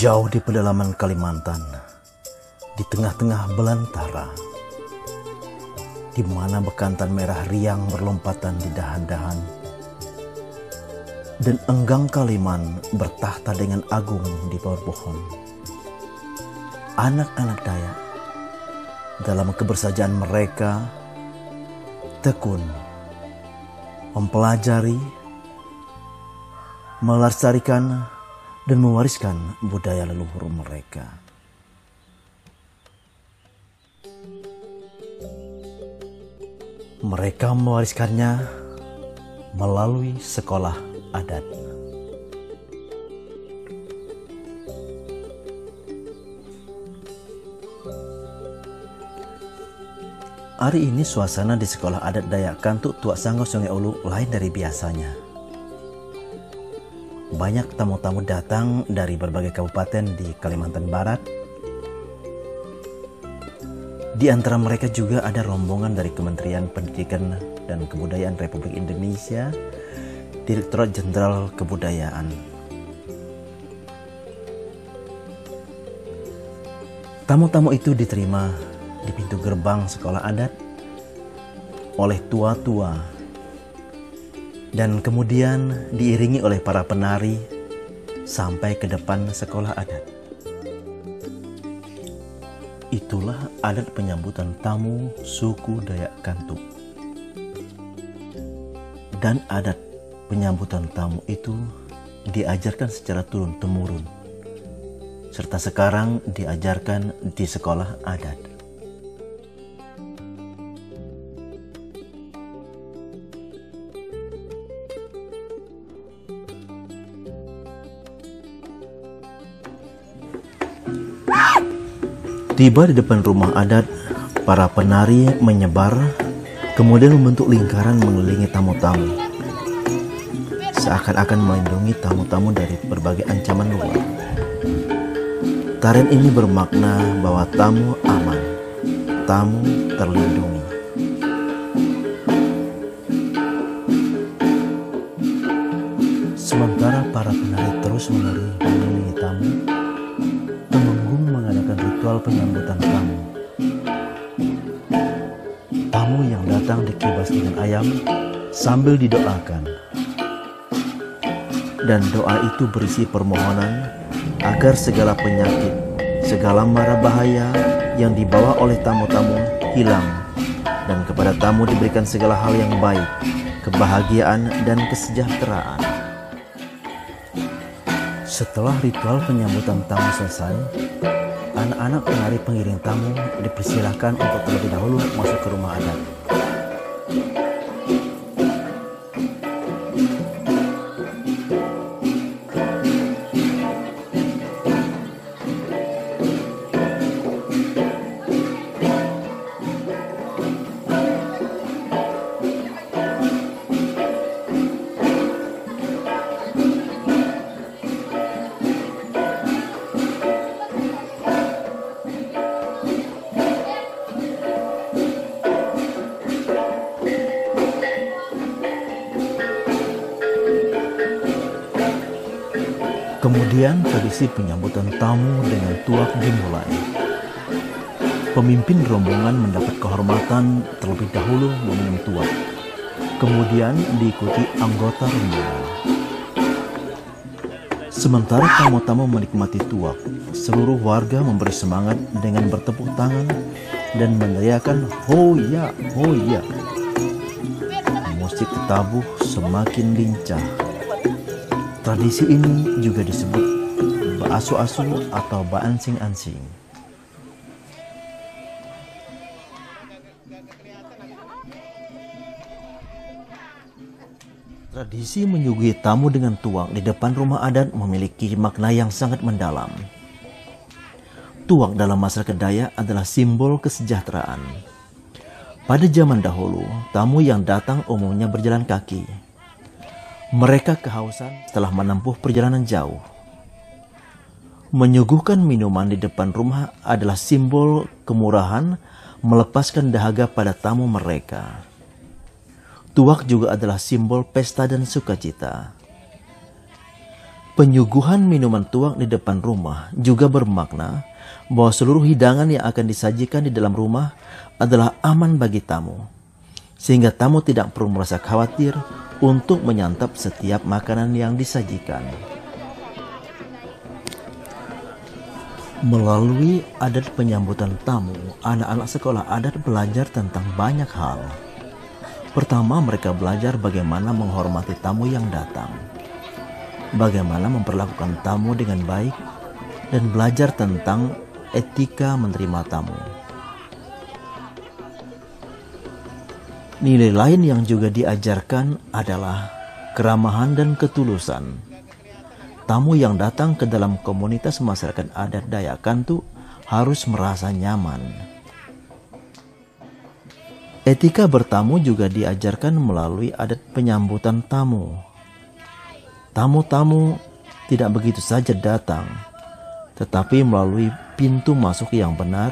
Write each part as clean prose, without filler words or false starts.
Jauh di pedalaman Kalimantan, di tengah-tengah belantara, di mana bekantan merah riang berlompatan di dahan-dahan, dan enggang Kaliman bertahta dengan agung di bawah pohon. Anak-anak Dayak dalam kebersajaan mereka tekun mempelajari, melestarikan, dan mewariskan budaya leluhur mereka. Mereka mewariskannya melalui sekolah adat. Hari ini suasana di sekolah adat Dayak Kantuk Tuak Sanggo Sungai Ulu lain dari biasanya. Banyak tamu-tamu datang dari berbagai kabupaten di Kalimantan Barat. Di antara mereka juga ada rombongan dari Kementerian Pendidikan dan Kebudayaan Republik Indonesia, Direktorat Jenderal Kebudayaan. Tamu-tamu itu diterima di pintu gerbang sekolah adat oleh tua-tua, dan kemudian diiringi oleh para penari sampai ke depan sekolah adat. Itulah adat penyambutan tamu suku Dayak Kantuk. Dan adat penyambutan tamu itu diajarkan secara turun-temurun, serta sekarang diajarkan di sekolah adat. Tiba di depan rumah adat, para penari menyebar, kemudian membentuk lingkaran mengelilingi tamu-tamu, seakan-akan melindungi tamu-tamu dari berbagai ancaman luar. Tarian ini bermakna bahwa tamu aman, tamu terlindungi. Sementara para penari terus menari mengelilingi tamu, Temenggung mengadakan ritual penyambutan tamu. Tamu yang datang dikibas dengan ayam sambil didoakan. Dan doa itu berisi permohonan agar segala penyakit, segala mara bahaya yang dibawa oleh tamu-tamu hilang, dan kepada tamu diberikan segala hal yang baik, kebahagiaan, dan kesejahteraan. Setelah ritual penyambutan tamu selesai, anak-anak penari pengiring tamu dipersilahkan untuk terlebih dahulu masuk ke rumah adat. Kemudian tradisi penyambutan tamu dengan tuak dimulai. Pemimpin rombongan mendapat kehormatan terlebih dahulu meminum tuak, kemudian diikuti anggota rombongan. Sementara tamu-tamu menikmati tuak, seluruh warga memberi semangat dengan bertepuk tangan dan meneriakan "Hoya, hoya". Musik tabuh semakin lincah. Tradisi ini juga disebut ba'asu-asu atau ba'ansing-ansing. Tradisi menyuguhi tamu dengan tuak di depan rumah adat memiliki makna yang sangat mendalam. Tuak dalam masyarakat Dayak adalah simbol kesejahteraan. Pada zaman dahulu, tamu yang datang umumnya berjalan kaki. Mereka kehausan setelah menempuh perjalanan jauh. Menyuguhkan minuman di depan rumah adalah simbol kemurahan, melepaskan dahaga pada tamu mereka. Tuak juga adalah simbol pesta dan sukacita. Penyuguhan minuman tuak di depan rumah juga bermakna bahwa seluruh hidangan yang akan disajikan di dalam rumah adalah aman bagi tamu, sehingga tamu tidak perlu merasa khawatir untuk menyantap setiap makanan yang disajikan. Melalui adat penyambutan tamu, anak-anak sekolah adat belajar tentang banyak hal. Pertama, mereka belajar bagaimana menghormati tamu yang datang, bagaimana memperlakukan tamu dengan baik, dan belajar tentang etika menerima tamu. Nilai lain yang juga diajarkan adalah keramahan dan ketulusan. Tamu yang datang ke dalam komunitas masyarakat adat Dayak Kantu harus merasa nyaman. Etika bertamu juga diajarkan melalui adat penyambutan tamu. Tamu-tamu tidak begitu saja datang, tetapi melalui pintu masuk yang benar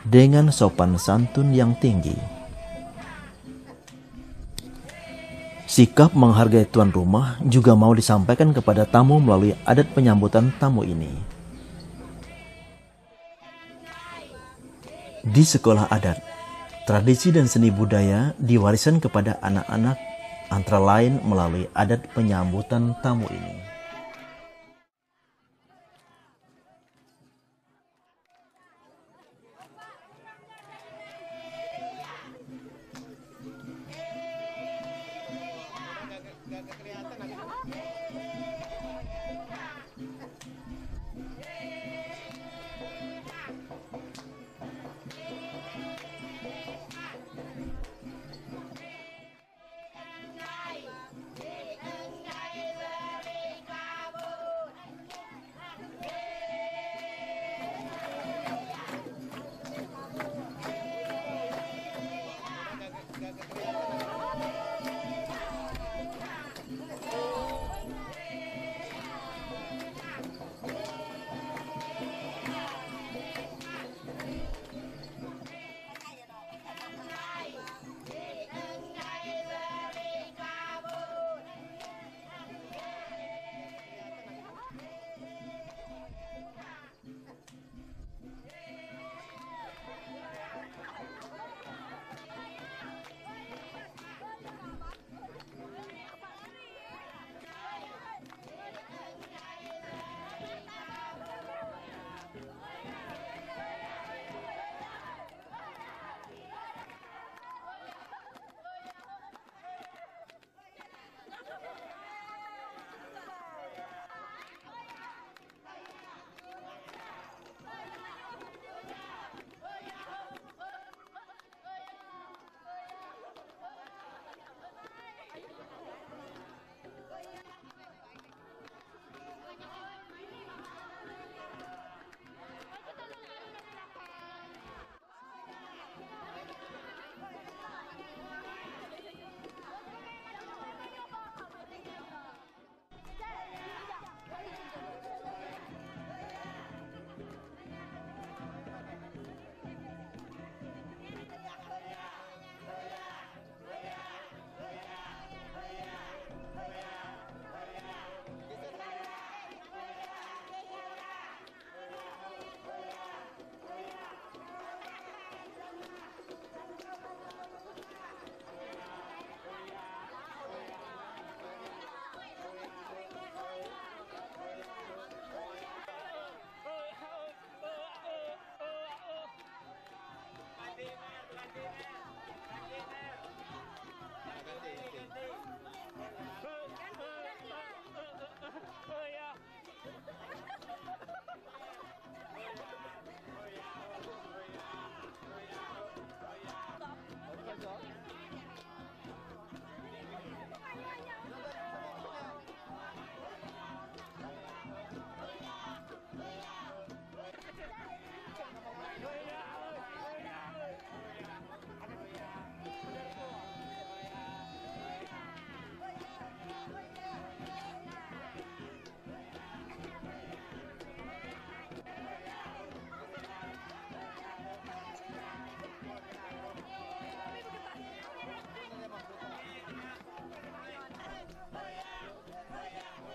dengan sopan santun yang tinggi. Sikap menghargai tuan rumah juga mau disampaikan kepada tamu melalui adat penyambutan tamu ini. Di sekolah adat, tradisi dan seni budaya diwariskan kepada anak-anak antara lain melalui adat penyambutan tamu ini.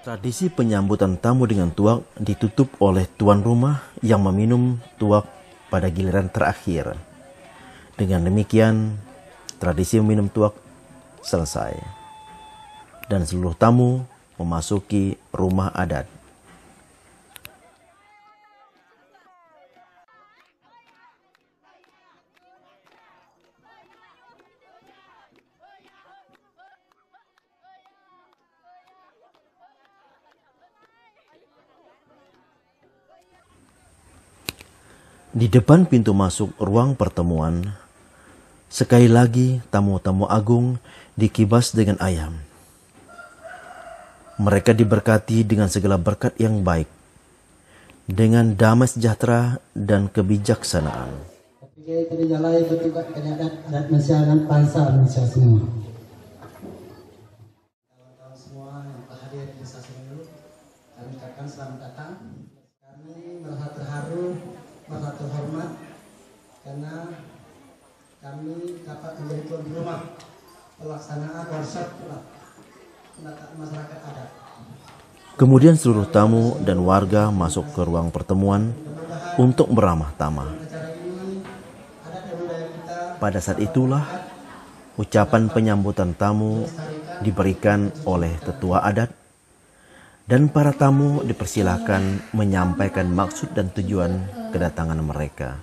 Tradisi penyambutan tamu dengan tuak ditutup oleh tuan rumah yang meminum tuak pada giliran terakhir. Dengan demikian, tradisi meminum tuak selesai. Dan seluruh tamu memasuki rumah adat. Di depan pintu masuk ruang pertemuan, sekali lagi tamu-tamu agung dikibas dengan ayam. Mereka diberkati dengan segala berkat yang baik, dengan damai sejahtera dan kebijaksanaan. Kita dijalai bertugas kenyataan adat Malaysia dan bangsa Malaysia semua. Kawan-kawan semua yang hadir di stasiun ini, kami ucapkan selamat datang. Kami merasa terharu, merasa terhormat karena kami dapat menjadi tuan rumah pelaksanaan workshop pendataan masyarakat adat. Kemudian seluruh tamu dan warga masuk ke ruang pertemuan untuk beramah tamah. Pada saat itulah ucapan penyambutan tamu diberikan oleh tetua adat dan para tamu dipersilakan menyampaikan maksud dan tujuan kedatangan mereka.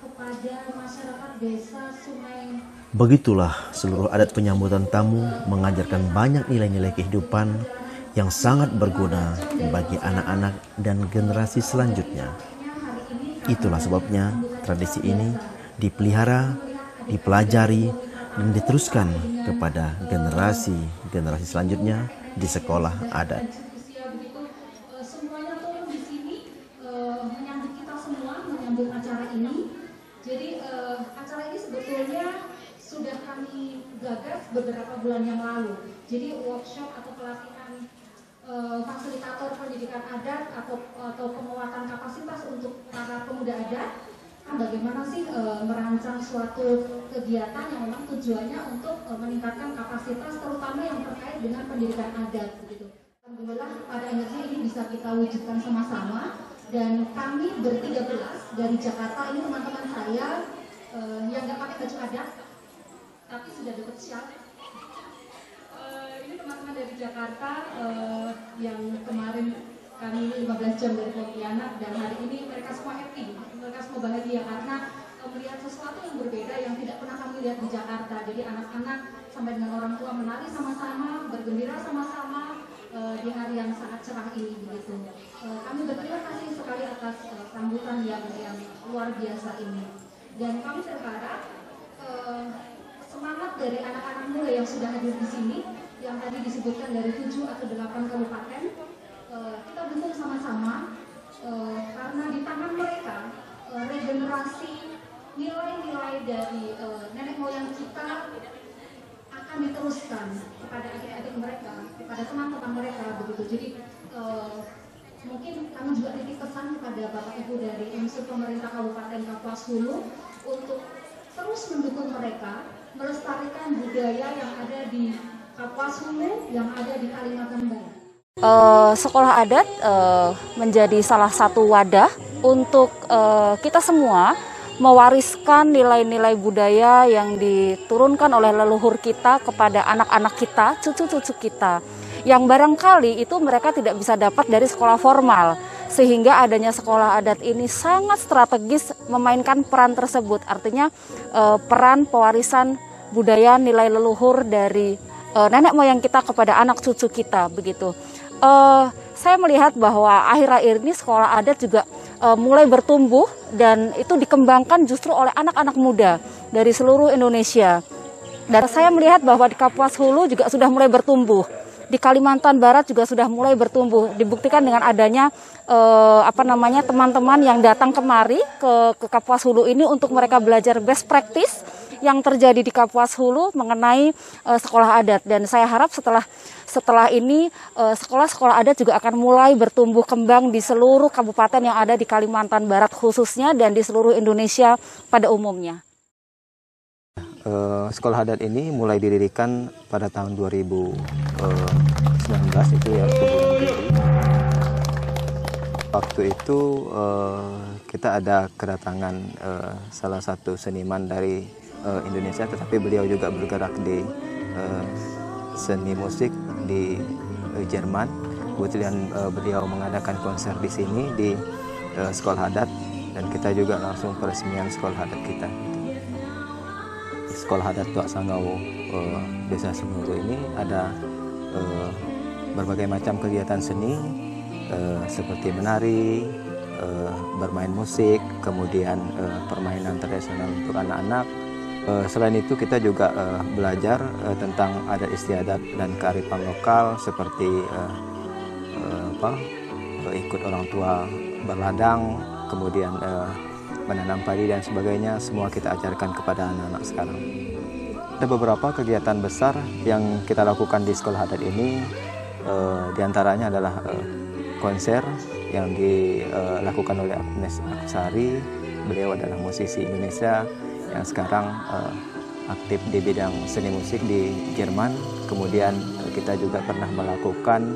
Begitulah seluruh adat penyambutan tamu mengajarkan banyak nilai-nilai kehidupan yang sangat berguna bagi anak-anak dan generasi selanjutnya. Itulah sebabnya tradisi ini dipelihara, dipelajari, dan diteruskan kepada generasi-generasi selanjutnya di sekolah adat. Semuanya turun di sini menyambut kita semua, menyambut acara ini. Jadi acara ini sebetulnya sudah kami gagas beberapa bulan yang lalu. Jadi workshop atau pelatihan fasilitator pendidikan adat atau penguatan kapasitas untuk para pemuda adat. Bagaimana sih merancang suatu kegiatan yang memang tujuannya untuk meningkatkan kapasitas terutama yang terkait dengan pendidikan adat begitu. Alhamdulillah pada akhirnya ini bisa kita wujudkan sama-sama dan kami ber-13 dari Jakarta, ini teman-teman saya yang nggak pakai baju adat tapi sudah dapat syal. Ini teman-teman dari Jakarta yang kemarin kami 15 jam dari Pontianak dan hari ini mereka semua happy, mereka semua bahagia karena melihat sesuatu yang berbeda yang tidak pernah kami lihat di Jakarta. Jadi anak-anak sampai dengan orang tua menari sama-sama, bergembira sama-sama di hari yang sangat cerah ini begitu. Kami berterima kasih sekali atas sambutan yang luar biasa ini. Dan kami berharap semangat dari anak-anak muda yang sudah hadir di sini, yang tadi disebutkan dari 7 atau 8 kabupaten, kita dukung sama-sama karena di tangan mereka regenerasi nilai-nilai dari nenek moyang kita akan diteruskan kepada adik-adik mereka, kepada teman-teman mereka begitu. Jadi mungkin kami juga titip pesan kepada Bapak Ibu dari unsur pemerintah Kabupaten Kapuas Hulu untuk terus mendukung mereka melestarikan budaya yang ada di Kapuas Hulu, yang ada di Kalimantan Barat. Sekolah adat menjadi salah satu wadah untuk kita semua mewariskan nilai-nilai budaya yang diturunkan oleh leluhur kita kepada anak-anak kita, cucu-cucu kita, yang barangkali itu mereka tidak bisa dapat dari sekolah formal, sehingga adanya sekolah adat ini sangat strategis memainkan peran tersebut. Artinya peran pewarisan budaya nilai leluhur dari nenek moyang kita kepada anak cucu kita begitu. Saya melihat bahwa akhir-akhir ini sekolah adat juga mulai bertumbuh dan itu dikembangkan justru oleh anak-anak muda dari seluruh Indonesia. Dan saya melihat bahwa di Kapuas Hulu juga sudah mulai bertumbuh. Di Kalimantan Barat juga sudah mulai bertumbuh. Dibuktikan dengan adanya teman-teman yang datang kemari ke Kapuas Hulu ini untuk mereka belajar best practice yang terjadi di Kapuas Hulu mengenai sekolah adat. Dan saya harap setelah ini sekolah-sekolah adat juga akan mulai bertumbuh kembang di seluruh kabupaten yang ada di Kalimantan Barat khususnya dan di seluruh Indonesia pada umumnya. Sekolah adat ini mulai didirikan pada tahun 2019 itu ya, bulan Juli. Waktu itu kita ada kedatangan salah satu seniman dari Indonesia, tetapi beliau juga bergerak di seni musik di Jerman. Kebetulan beliau mengadakan konser di sini di sekolah adat, dan kita juga langsung peresmian sekolah adat kita. Sekolah adat Tuak Sanggau Desa Semuru ini ada berbagai macam kegiatan seni seperti menari, bermain musik, kemudian permainan tradisional untuk anak-anak. Selain itu kita juga belajar tentang adat istiadat dan kearifan lokal seperti ikut orang tua berladang, kemudian menanam padi dan sebagainya. Semua kita ajarkan kepada anak-anak sekarang. Ada beberapa kegiatan besar yang kita lakukan di sekolah adat ini, diantaranya adalah konser yang dilakukan oleh Agnes Aksari. Beliau adalah musisi Indonesia yang sekarang aktif di bidang seni musik di Jerman. Kemudian kita juga pernah melakukan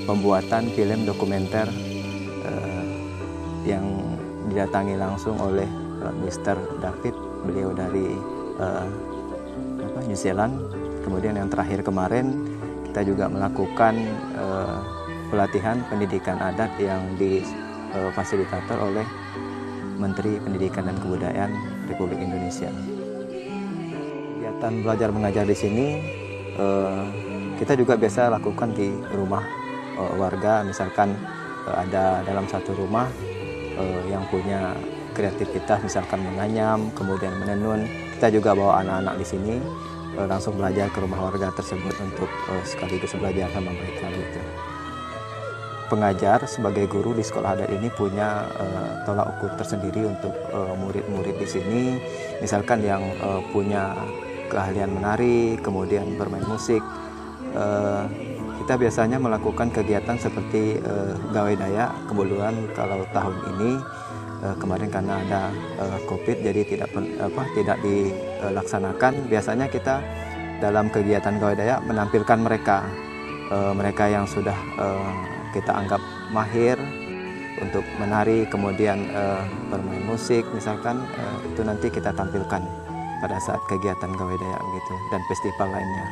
pembuatan film dokumenter yang didatangi langsung oleh Mr. David. Beliau dari New Zealand. Kemudian yang terakhir kemarin kita juga melakukan pelatihan pendidikan adat yang difasilitator oleh Menteri Pendidikan dan Kebudayaan Republik Indonesia. Kegiatan belajar mengajar di sini kita juga biasa lakukan di rumah warga. Misalkan ada dalam satu rumah yang punya kreativitas, misalkan menganyam, kemudian menenun, kita juga bawa anak-anak di sini langsung belajar ke rumah warga tersebut untuk sekaligus belajar sama mereka gitu. Pengajar sebagai guru di sekolah adat ini punya tolak ukur tersendiri untuk murid-murid di sini. Misalkan yang punya keahlian menari, kemudian bermain musik, kita biasanya melakukan kegiatan seperti gawai dayak. Kebetulan kalau tahun ini kemarin karena ada COVID jadi tidak dilaksanakan. Biasanya kita dalam kegiatan gawai dayak menampilkan mereka yang sudah kita anggap mahir untuk menari, kemudian bermain musik misalkan, itu nanti kita tampilkan pada saat kegiatan gawai dayak gitu dan festival lainnya.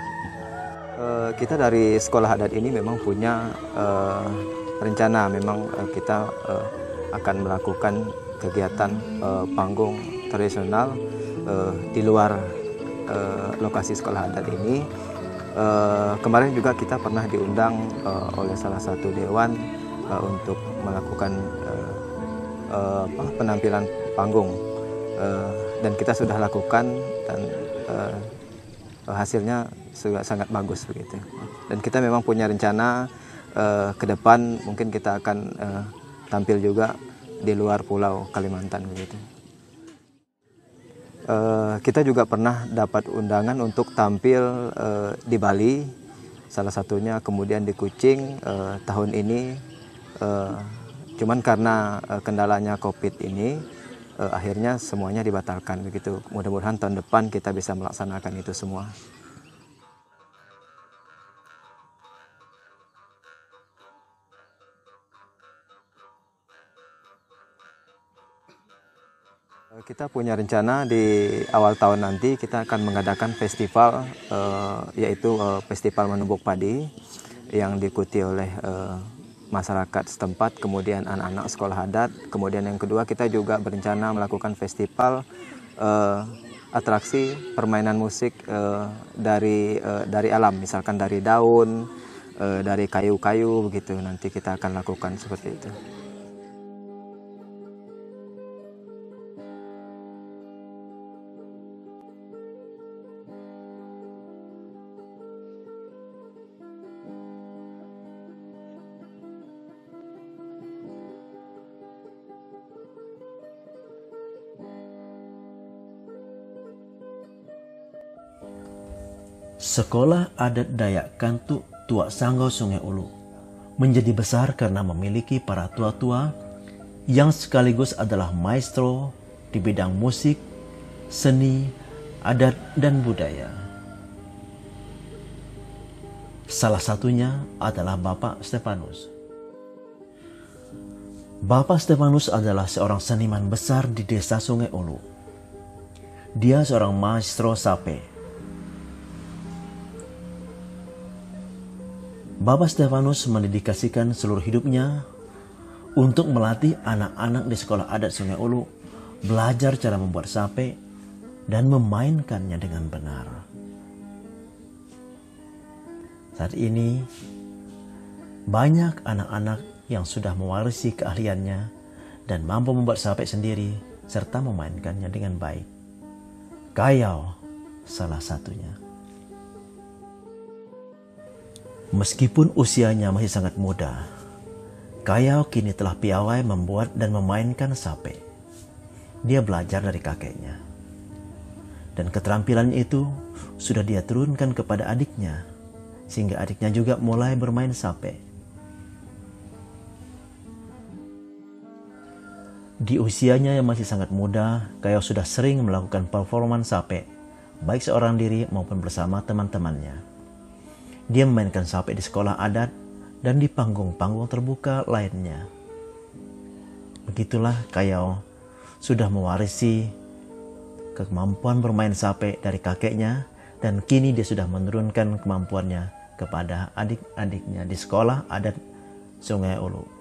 Kita dari sekolah adat ini memang punya rencana, memang kita akan melakukan kegiatan panggung tradisional di luar lokasi sekolah adat ini. Kemarin juga kita pernah diundang oleh salah satu dewan untuk melakukan penampilan panggung, dan kita sudah lakukan dan hasilnya sangat bagus begitu. Dan kita memang punya rencana ke depan mungkin kita akan tampil juga di luar pulau Kalimantan begitu. Kita juga pernah dapat undangan untuk tampil di Bali, salah satunya kemudian di Kuching tahun ini. Cuman karena kendalanya COVID ini, akhirnya semuanya dibatalkan begitu. Mudah-mudahan tahun depan kita bisa melaksanakan itu semua. Kita punya rencana di awal tahun nanti kita akan mengadakan festival, yaitu Festival Menumbuk Padi yang diikuti oleh masyarakat setempat, kemudian anak-anak sekolah adat. Kemudian yang kedua kita juga berencana melakukan festival atraksi permainan musik dari alam, misalkan dari daun, dari kayu-kayu begitu. Nanti kita akan lakukan seperti itu. Sekolah Adat Dayak Kantuk Tuak Sanggau Sungai Ulu menjadi besar karena memiliki para tua-tua yang sekaligus adalah maestro di bidang musik, seni, adat, dan budaya. Salah satunya adalah Bapak Stefanus. Bapak Stefanus adalah seorang seniman besar di desa Sungai Ulu. Dia seorang maestro sape. Bapak Stefanus mendedikasikan seluruh hidupnya untuk melatih anak-anak di sekolah adat Sungai Ulu belajar cara membuat sape dan memainkannya dengan benar. Saat ini, banyak anak-anak yang sudah mewarisi keahliannya dan mampu membuat sape sendiri serta memainkannya dengan baik. Kayau salah satunya. Meskipun usianya masih sangat muda, Kayau kini telah piawai membuat dan memainkan sape. Dia belajar dari kakeknya. Dan keterampilan itu sudah dia turunkan kepada adiknya, sehingga adiknya juga mulai bermain sape. Di usianya yang masih sangat muda, Kayau sudah sering melakukan performan sape, baik seorang diri maupun bersama teman-temannya. Dia memainkan sape di sekolah adat dan di panggung-panggung terbuka lainnya. Begitulah Kayau sudah mewarisi kemampuan bermain sape dari kakeknya, dan kini dia sudah menurunkan kemampuannya kepada adik-adiknya di sekolah adat Sungai Ulu.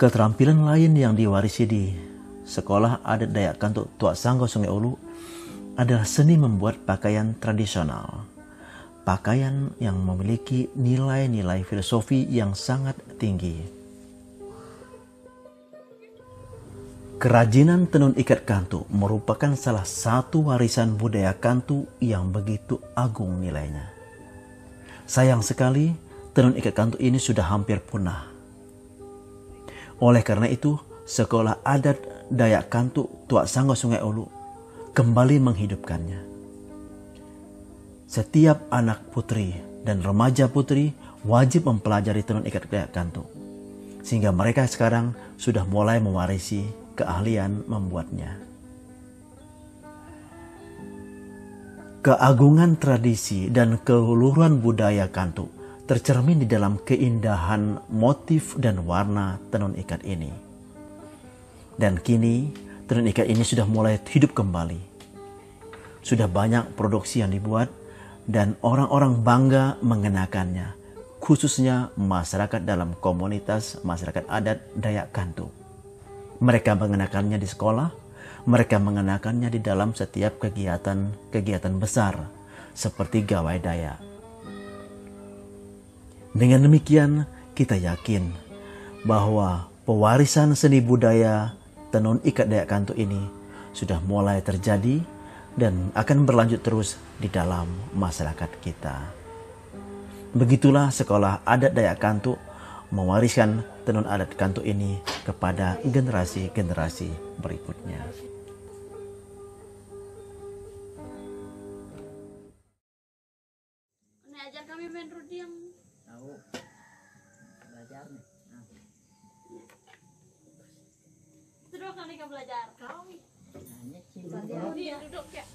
Keterampilan lain yang diwarisi di sekolah adat Dayak Kantuk Tuak Sanggo Sungai Ulu adalah seni membuat pakaian tradisional. Pakaian yang memiliki nilai-nilai filosofi yang sangat tinggi. Kerajinan tenun ikat kantuk merupakan salah satu warisan budaya kantuk yang begitu agung nilainya. Sayang sekali, tenun ikat kantuk ini sudah hampir punah. Oleh karena itu, sekolah adat Dayak Kantuk Tuak Sanggo Sungai Ulu kembali menghidupkannya. Setiap anak putri dan remaja putri wajib mempelajari tenun ikat Dayak Kantuk, sehingga mereka sekarang sudah mulai mewarisi keahlian membuatnya. Keagungan tradisi dan keluhuran budaya kantuk tercermin di dalam keindahan motif dan warna tenun ikat ini. Dan kini tenun ikat ini sudah mulai hidup kembali. Sudah banyak produksi yang dibuat dan orang-orang bangga mengenakannya, khususnya masyarakat dalam komunitas masyarakat adat Dayak Kantuk. Mereka mengenakannya di sekolah, mereka mengenakannya di dalam setiap kegiatan besar seperti gawai Dayak. Dengan demikian, kita yakin bahwa pewarisan seni budaya tenun ikat Dayak Kantuk ini sudah mulai terjadi dan akan berlanjut terus di dalam masyarakat kita. Begitulah sekolah adat Dayak Kantuk mewariskan tenun adat kantuk ini kepada generasi-generasi berikutnya. Ajar kami main rudi yang tahu belajar nih. Terus kali ke belajar kami. Duduk ya.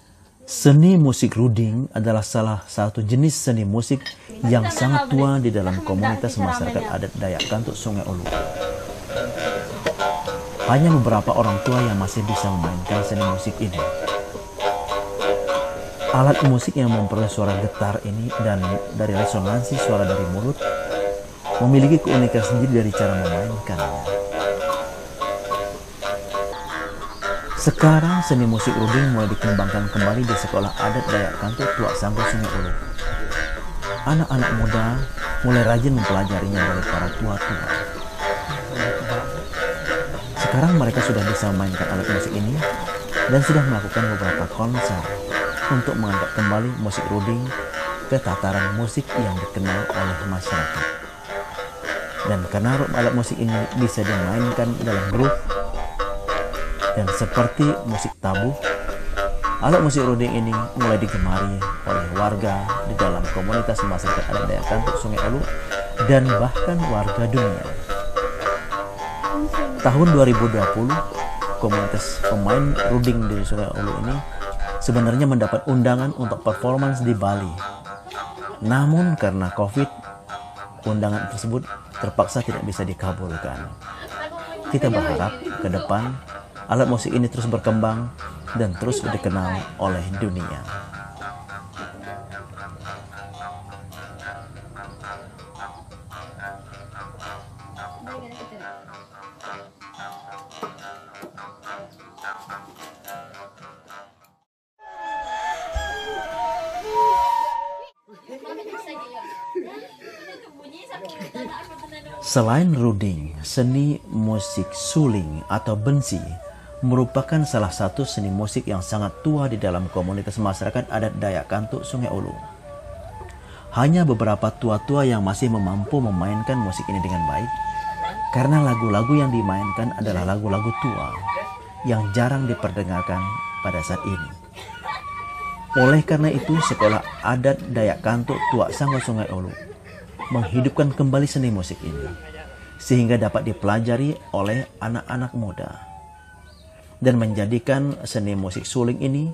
Seni musik ruding adalah salah satu jenis seni musik yang sangat tua di dalam komunitas masyarakat adat Dayak Kantuk Sungai Ulu. Hanya beberapa orang tua yang masih bisa memainkan seni musik ini. Alat musik yang memperoleh suara getar ini dan dari resonansi suara dari mulut memiliki keunikan sendiri dari cara memainkannya. Sekarang seni musik ruding mulai dikembangkan kembali di sekolah adat Dayak Kantuk Tuak Sanggo Sungai Ulu. Anak-anak muda mulai rajin mempelajarinya dari para tua-tua. Sekarang mereka sudah bisa memainkan alat musik ini dan sudah melakukan beberapa konser untuk mengangkat kembali musik ruding ke tataran musik yang dikenal oleh masyarakat. Dan karena alat musik ini bisa dimainkan dalam grup, dan seperti musik tabuh, alat musik ruding ini mulai digemari oleh warga di dalam komunitas masyarakat adat Dayak Kantuk Sungai Ulu dan bahkan warga dunia. Tahun 2020, komunitas pemain ruding di Sungai Ulu ini sebenarnya mendapat undangan untuk performance di Bali. Namun karena COVID, undangan tersebut terpaksa tidak bisa dikabulkan. Kita berharap ke depan alat musik ini terus berkembang dan terus dikenal oleh dunia. Selain ruding, seni musik suling atau bensi merupakan salah satu seni musik yang sangat tua di dalam komunitas masyarakat adat Dayak Kantuk Sungai Ulu. Hanya beberapa tua-tua yang masih mampu memainkan musik ini dengan baik, karena lagu-lagu yang dimainkan adalah lagu-lagu tua yang jarang diperdengarkan pada saat ini. Oleh karena itu, Sekolah Adat Dayak Kantuk Tuak Sanggo Sungai Ulu menghidupkan kembali seni musik ini sehingga dapat dipelajari oleh anak-anak muda dan menjadikan seni musik suling ini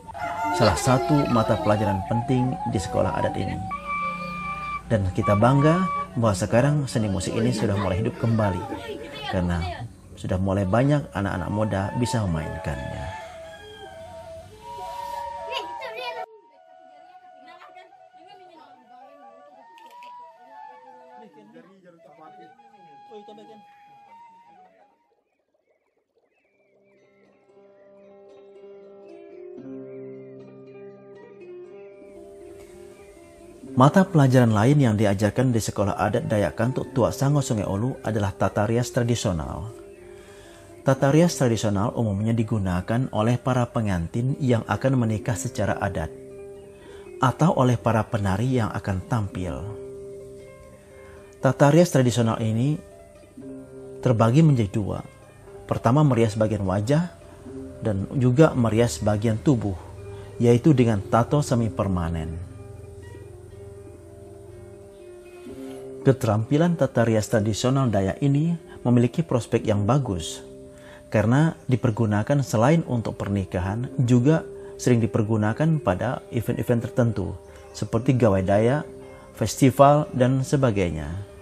salah satu mata pelajaran penting di sekolah adat ini. Dan kita bangga bahwa sekarang seni musik ini sudah mulai hidup kembali karena sudah mulai banyak anak-anak muda bisa memainkannya. Mata pelajaran lain yang diajarkan di Sekolah Adat Dayak Kantuk Tuak Sanggo Sungai Ulu adalah tata rias tradisional. Tata rias tradisional umumnya digunakan oleh para pengantin yang akan menikah secara adat atau oleh para penari yang akan tampil. Tata rias tradisional ini terbagi menjadi dua. Pertama, merias bagian wajah dan juga merias bagian tubuh, yaitu dengan tato semi permanen. Keterampilan tata rias tradisional Dayak ini memiliki prospek yang bagus karena dipergunakan selain untuk pernikahan juga sering dipergunakan pada event-event tertentu seperti gawai Dayak, festival, dan sebagainya.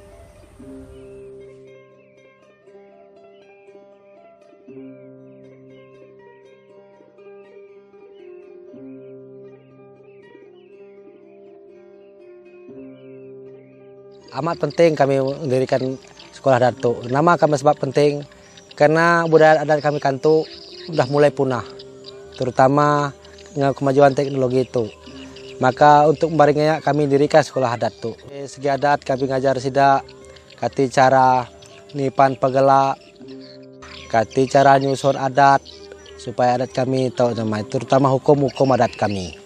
Amat penting kami mendirikan sekolah adat itu. Nama kami sebab penting karena budaya adat kami Kantuk sudah mulai punah, terutama dengan kemajuan teknologi itu. Maka untuk membaringnya kami dirikan sekolah adat itu. Segi adat kami ngajar sidak, kati cara nipan pegelak, kati cara nyusun adat supaya adat kami tahu nama, terutama hukum-hukum adat kami.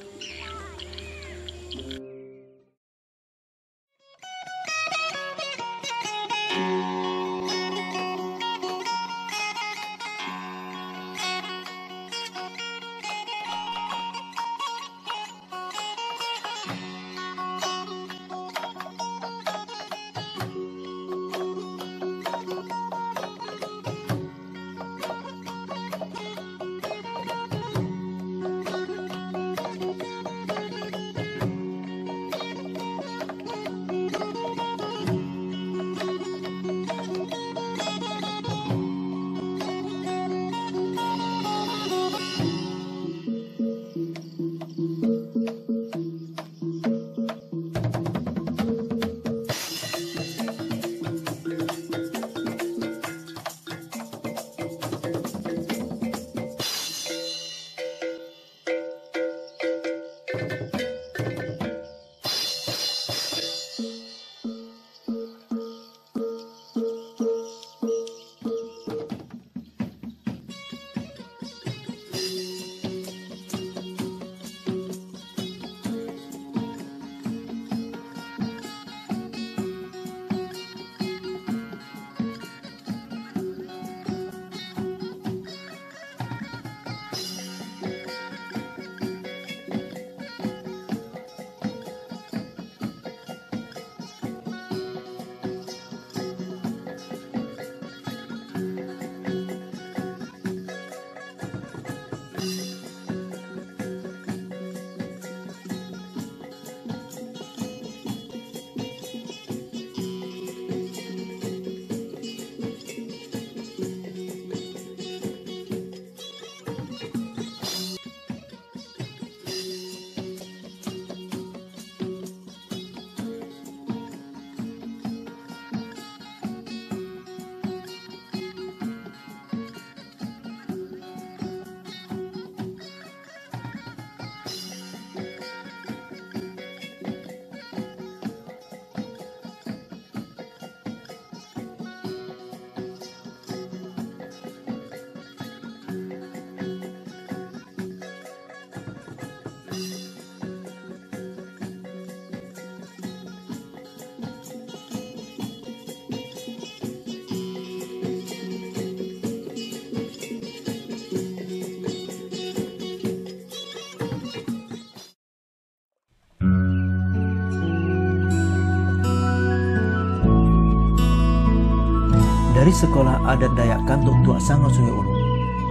Dari sekolah adat Dayak Kantuk Tua Sangau Sungai Ulung,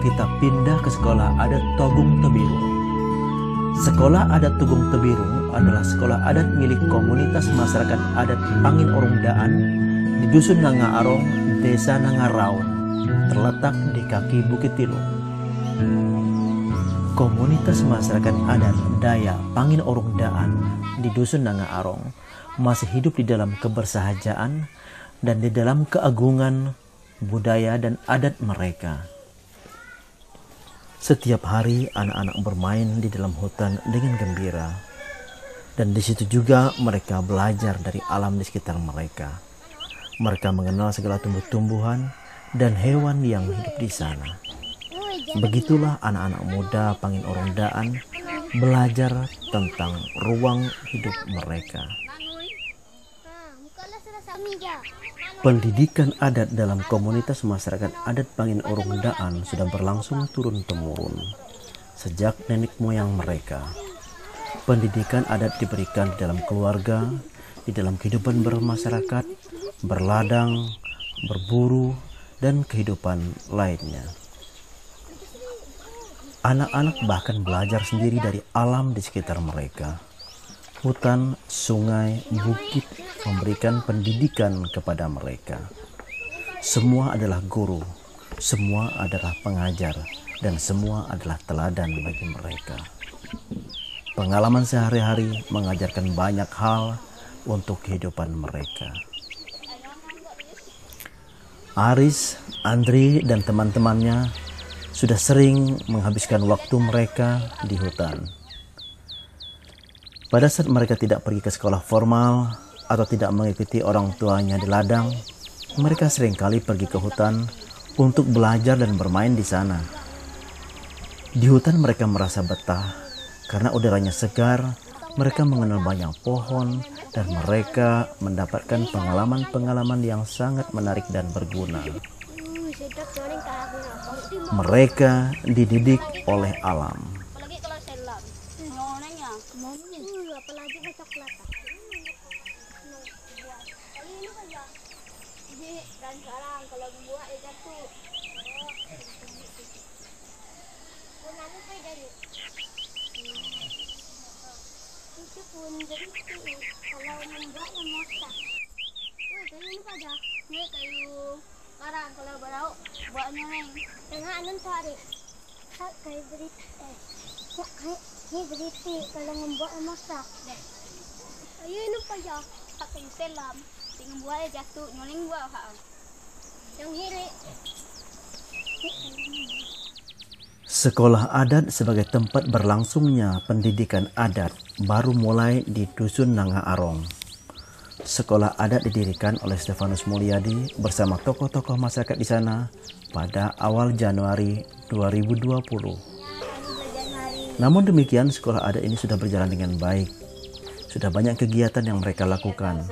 kita pindah ke sekolah adat Togung Tebirung. Sekolah adat Togung Tebirung adalah sekolah adat milik komunitas masyarakat adat Pangin Orung Daan di Dusun Nanga Arong, Desa Nangaraun, terletak di kaki Bukit Tiluk. Komunitas masyarakat adat Dayak Pangin Orung Daan di Dusun Nanga Arong masih hidup di dalam kebersahajaan dan di dalam keagungan budaya dan adat mereka. Setiap hari anak-anak bermain di dalam hutan dengan gembira, dan di situ juga mereka belajar dari alam di sekitar mereka. Mereka mengenal segala tumbuh-tumbuhan dan hewan yang hidup di sana. Begitulah anak-anak muda Pangin Orung Daan belajar tentang ruang hidup mereka. Pendidikan adat dalam komunitas masyarakat adat Pangin Orung Daan sudah berlangsung turun-temurun sejak nenek moyang mereka. Pendidikan adat diberikan di dalam keluarga, di dalam kehidupan bermasyarakat, berladang, berburu, dan kehidupan lainnya. Anak-anak bahkan belajar sendiri dari alam di sekitar mereka. Hutan, sungai, bukit memberikan pendidikan kepada mereka. Semua adalah guru, semua adalah pengajar, dan semua adalah teladan bagi mereka. Pengalaman sehari-hari mengajarkan banyak hal untuk kehidupan mereka. Aris, Andri, dan teman-temannya sudah sering menghabiskan waktu mereka di hutan. Pada saat mereka tidak pergi ke sekolah formal atau tidak mengikuti orang tuanya di ladang, mereka seringkali pergi ke hutan untuk belajar dan bermain di sana. Di hutan mereka merasa betah karena udaranya segar, mereka mengenal banyak pohon, dan mereka mendapatkan pengalaman-pengalaman yang sangat menarik dan berguna. Mereka dididik oleh alam. Kalau membuat masak. Ayo ini apa ya? Pakai selam. Tinggal buat jatuh nyoling buat ha. Yang hiri. Sekolah adat sebagai tempat berlangsungnya pendidikan adat baru mulai di Dusun Nanga Arong. Sekolah adat didirikan oleh Stefanus Mulyadi bersama tokoh-tokoh masyarakat di sana pada awal Januari 2020. Namun demikian, sekolah adat ini sudah berjalan dengan baik. Sudah banyak kegiatan yang mereka lakukan,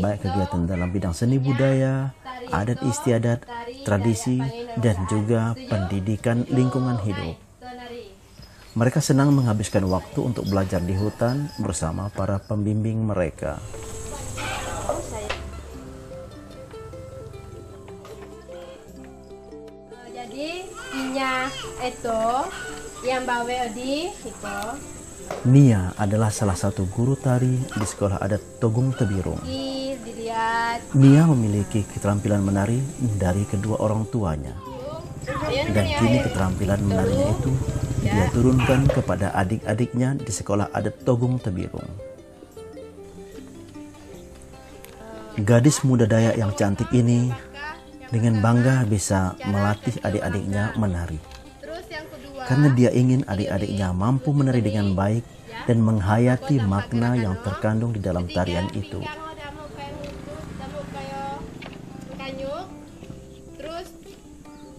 baik kegiatan dalam bidang seni budaya, adat istiadat, tradisi, dan juga pendidikan lingkungan hidup. Mereka senang menghabiskan waktu untuk belajar di hutan bersama para pembimbing mereka. Jadi, Nya itu yang bawa di itu. Nia adalah salah satu guru tari di sekolah adat Togung Tebirung. Nia memiliki keterampilan menari dari kedua orang tuanya. Dan kini keterampilan menarinya itu dia turunkan kepada adik-adiknya di sekolah adat Togung Tebirung. Gadis muda Dayak yang cantik ini dengan bangga bisa melatih adik-adiknya menari. Karena dia ingin adik-adiknya mampu menari dengan baik dan menghayati makna yang terkandung di dalam tarian itu. Terus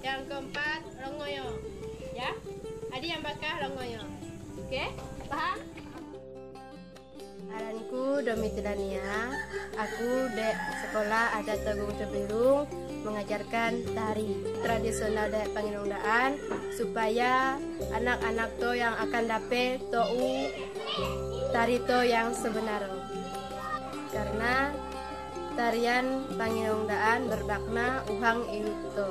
yang keempat rongoyo, ya. Adik yang bakal rongoyo, oke? Paham? Aranku Domitidania, aku di sekolah adat Togung Tebirung mengajarkan tari tradisional Dayak Pangin Orung Daan supaya anak-anak to yang akan dapat tahu tari to yang sebenarnya. Karena tarian Panginungdaan bermakna uhang inuto.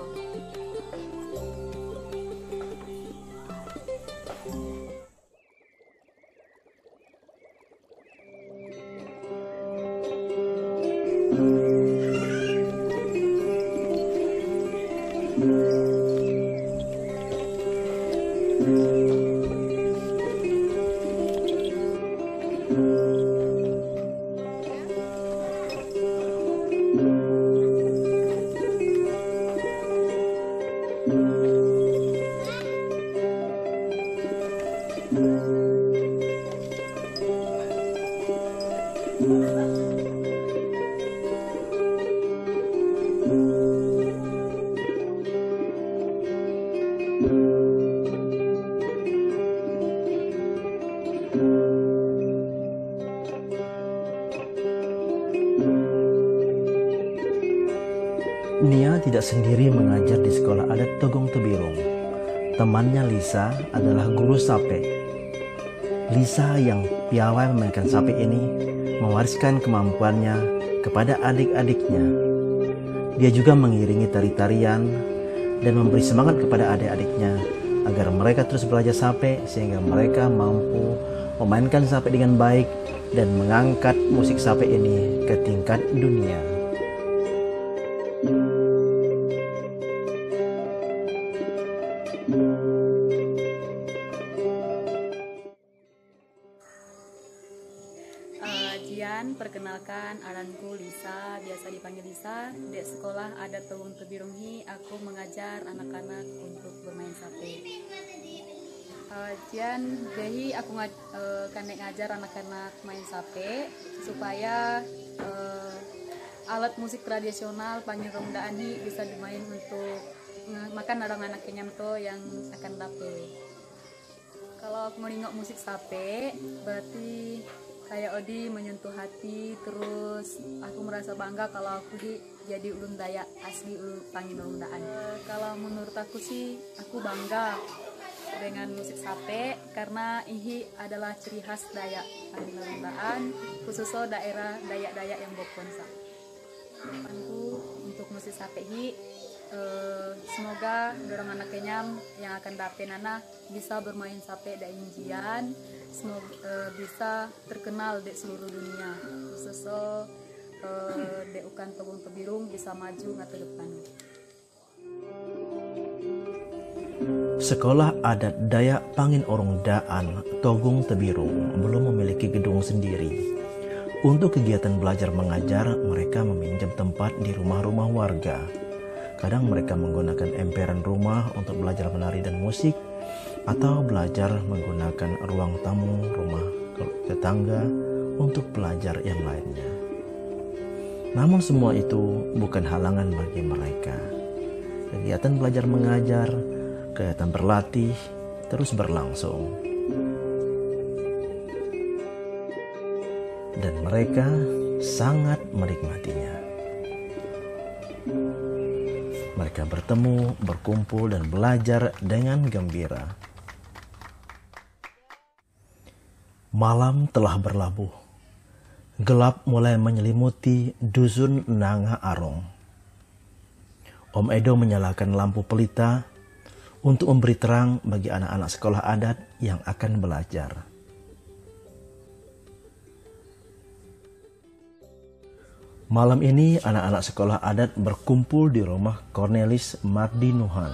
Nia tidak sendiri mengajar di sekolah adat Togong Tebirung. Temannya Lisa adalah guru sape. Lisa yang piawai memainkan sape ini mewariskan kemampuannya kepada adik-adiknya. Dia juga mengiringi tari-tarian dan memberi semangat kepada adik-adiknya agar mereka terus belajar sape sehingga mereka mampu memainkan sape dengan baik dan mengangkat musik sape ini ke tingkat dunia. Perkenalkan, aranku Lisa, biasa dipanggil Lisa. Di sekolah adat Togong Tebirung hi, aku mengajar anak-anak untuk bermain sape. Jian dehi aku ngajar anak-anak main sape supaya alat musik tradisional Panginungdaan hi bisa dimain untuk makan anak-anak kenyam to yang akan dape. Kalau aku menengok musik sape berarti kayak Odi menyentuh hati, terus aku merasa bangga kalau aku jadi ulun Dayak asli Panginungdaan. Kalau menurut aku sih, aku bangga dengan musik sape karena ini adalah ciri khas Dayak Panginungdaan, khususnya daerah Dayak-Dayak yang berponsa. Harapanku untuk musik sape ini, semoga dorong anak kenyam yang akan dape nana bisa bermain sape da injian, semoga bisa terkenal di seluruh dunia, khususnya di Ukan Togong Tebirung bisa maju ke depan. Sekolah adat Dayak Panginungdaan Togong Tebirung belum memiliki gedung sendiri. Untuk kegiatan belajar mengajar, mereka meminjam tempat di rumah-rumah warga. Kadang mereka menggunakan emperan rumah untuk belajar menari dan musik, atau belajar menggunakan ruang tamu rumah tetangga untuk belajar yang lainnya. Namun semua itu bukan halangan bagi mereka. Kegiatan belajar mengajar, kegiatan berlatih terus berlangsung. Dan mereka sangat menikmatinya. Mereka bertemu, berkumpul, dan belajar dengan gembira. Malam telah berlabuh. Gelap mulai menyelimuti dusun Nanga Arong. Om Edo menyalakan lampu pelita untuk memberi terang bagi anak-anak sekolah adat yang akan belajar. Malam ini anak-anak sekolah adat berkumpul di rumah Cornelis Mardinuhan.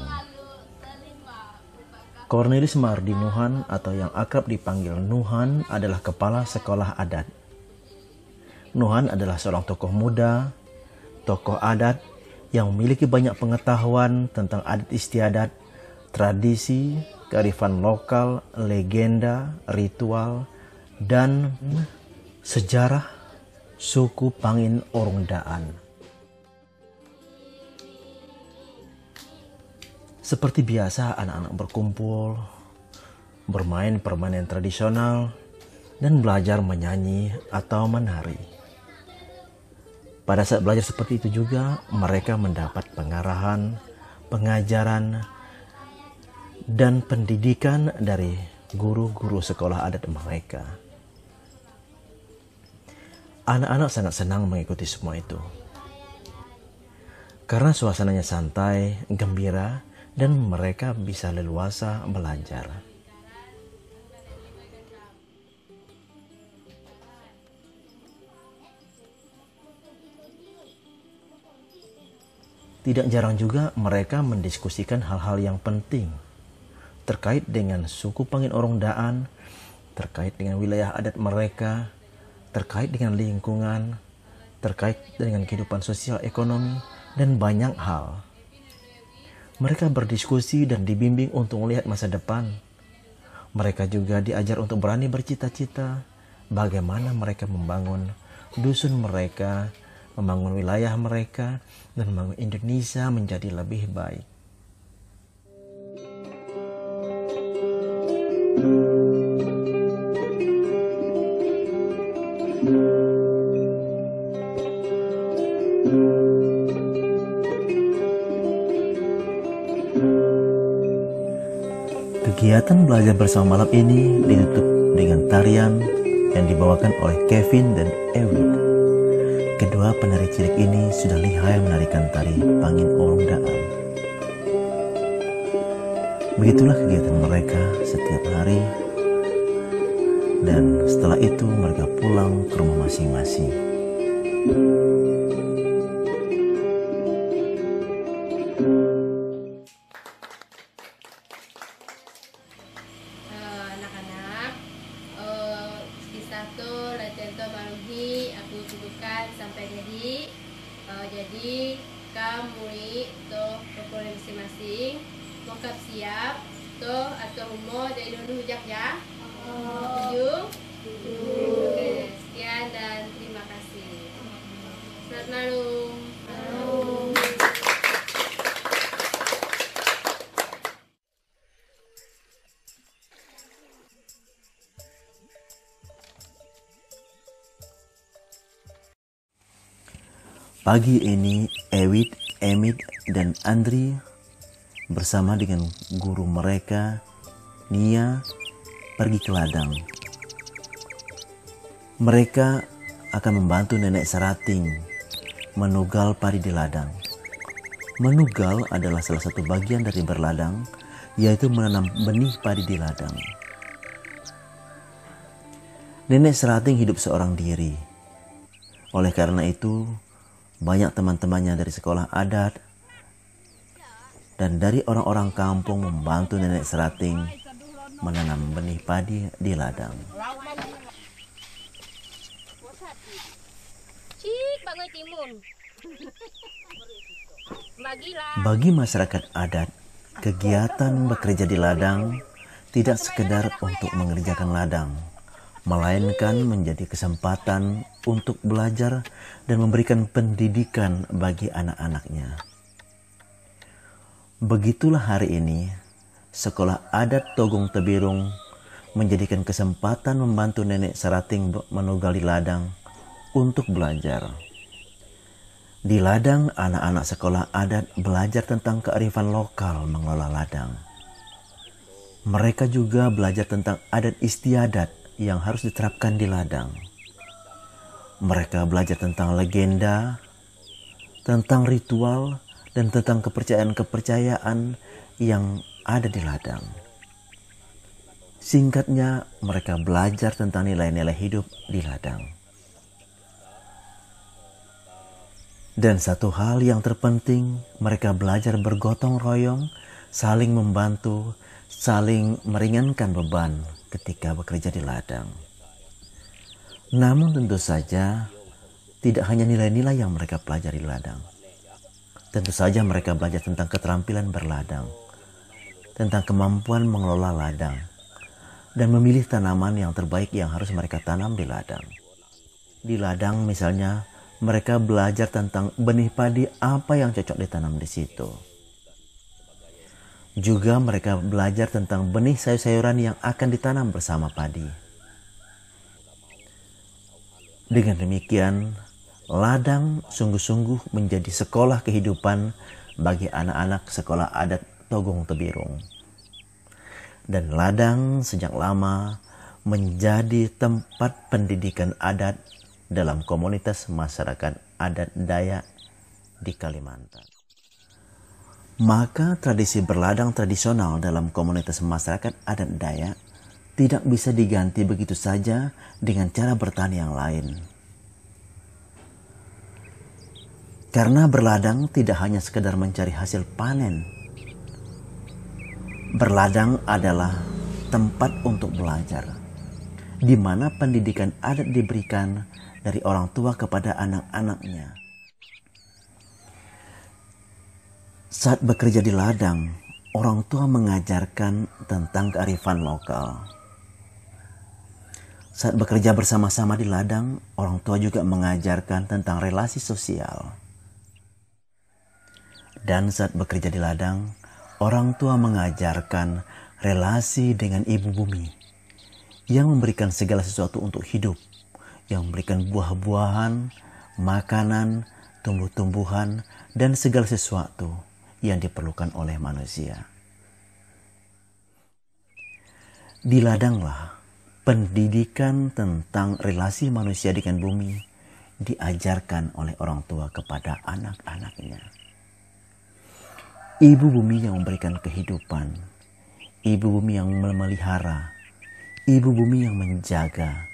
Cornelis Mardinuhan atau yang akrab dipanggil Nuhan adalah kepala sekolah adat. Nuhan adalah seorang tokoh muda, tokoh adat yang memiliki banyak pengetahuan tentang adat istiadat, tradisi, kearifan lokal, legenda, ritual, dan sejarah suku Panginungdaan. Seperti biasa, anak-anak berkumpul, bermain permainan tradisional, dan belajar menyanyi atau menari. Pada saat belajar seperti itu juga, mereka mendapat pengarahan, pengajaran, dan pendidikan dari guru-guru sekolah adat mereka. Anak-anak sangat senang mengikuti semua itu. Karena suasananya santai, gembira, dan mereka bisa leluasa belajar. Tidak jarang juga mereka mendiskusikan hal-hal yang penting terkait dengan suku Pangin Orang Daan, terkait dengan wilayah adat mereka, terkait dengan lingkungan, terkait dengan kehidupan sosial ekonomi, dan banyak hal. Mereka berdiskusi dan dibimbing untuk melihat masa depan. Mereka juga diajar untuk berani bercita-cita, bagaimana mereka membangun dusun mereka, membangun wilayah mereka, dan membangun Indonesia menjadi lebih baik. Kegiatan belajar bersama malam ini ditutup dengan tarian yang dibawakan oleh Kevin dan Ewit. Kedua penari cilik ini sudah lihai menarikan tari Pangin Orang Daan. Begitulah kegiatan mereka setiap hari, dan setelah itu mereka pulang ke rumah masing-masing. Anak-anak, kisah tuh latihan tuh malam ini aku cukupkan sampai jadi kamu tuh pokoknya masing-masing mokap siap tuh atau umur dari dulu hujak ya. Tujuh. Oke, sekian dan terima kasih. Selamat malam. Pagi ini Ewit, Emit, dan Andri bersama dengan guru mereka, Nia, pergi ke ladang. Mereka akan membantu Nenek Serating menugal padi di ladang. Menugal adalah salah satu bagian dari berladang, yaitu menanam benih padi di ladang. Nenek Serating hidup seorang diri. Oleh karena itu, banyak teman-temannya dari sekolah adat dan dari orang-orang kampung membantu Nenek Serating menanam benih padi di ladang. Bagi masyarakat adat, kegiatan bekerja di ladang tidak sekedar untuk mengerjakan ladang, melainkan menjadi kesempatan untuk belajar dan memberikan pendidikan bagi anak-anaknya. Begitulah hari ini, Sekolah Adat Togong Tebirung menjadikan kesempatan membantu Nenek Serating menugal di ladang untuk belajar. Di ladang, anak-anak sekolah adat belajar tentang kearifan lokal mengelola ladang. Mereka juga belajar tentang adat istiadat yang harus diterapkan di ladang. Mereka belajar tentang legenda, tentang ritual, dan tentang kepercayaan-kepercayaan yang ada di ladang. Singkatnya, mereka belajar tentang nilai-nilai hidup di ladang. Dan satu hal yang terpenting, mereka belajar bergotong royong, saling membantu, saling meringankan beban ketika bekerja di ladang. Namun tentu saja, tidak hanya nilai-nilai yang mereka pelajari di ladang. Tentu saja mereka belajar tentang keterampilan berladang, tentang kemampuan mengelola ladang, dan memilih tanaman yang terbaik yang harus mereka tanam di ladang. Di ladang misalnya, mereka belajar tentang benih padi apa yang cocok ditanam di situ. Juga mereka belajar tentang benih sayur-sayuran yang akan ditanam bersama padi. Dengan demikian, ladang sungguh-sungguh menjadi sekolah kehidupan bagi anak-anak sekolah adat Togong Tebirung. Dan ladang sejak lama menjadi tempat pendidikan adat dalam komunitas masyarakat adat Dayak di Kalimantan. Maka tradisi berladang tradisional dalam komunitas masyarakat adat Dayak tidak bisa diganti begitu saja dengan cara bertani yang lain. Karena berladang tidak hanya sekedar mencari hasil panen. Berladang adalah tempat untuk belajar, di mana pendidikan adat diberikan dari orang tua kepada anak-anaknya. Saat bekerja di ladang, orang tua mengajarkan tentang kearifan lokal. Saat bekerja bersama-sama di ladang, orang tua juga mengajarkan tentang relasi sosial. Dan saat bekerja di ladang, orang tua mengajarkan relasi dengan ibu bumi yang memberikan segala sesuatu untuk hidup, yang memberikan buah-buahan, makanan, tumbuh-tumbuhan, dan segala sesuatu yang diperlukan oleh manusia. Di ladanglah pendidikan tentang relasi manusia dengan bumi diajarkan oleh orang tua kepada anak-anaknya. Ibu bumi yang memberikan kehidupan, ibu bumi yang memelihara, ibu bumi yang menjaga,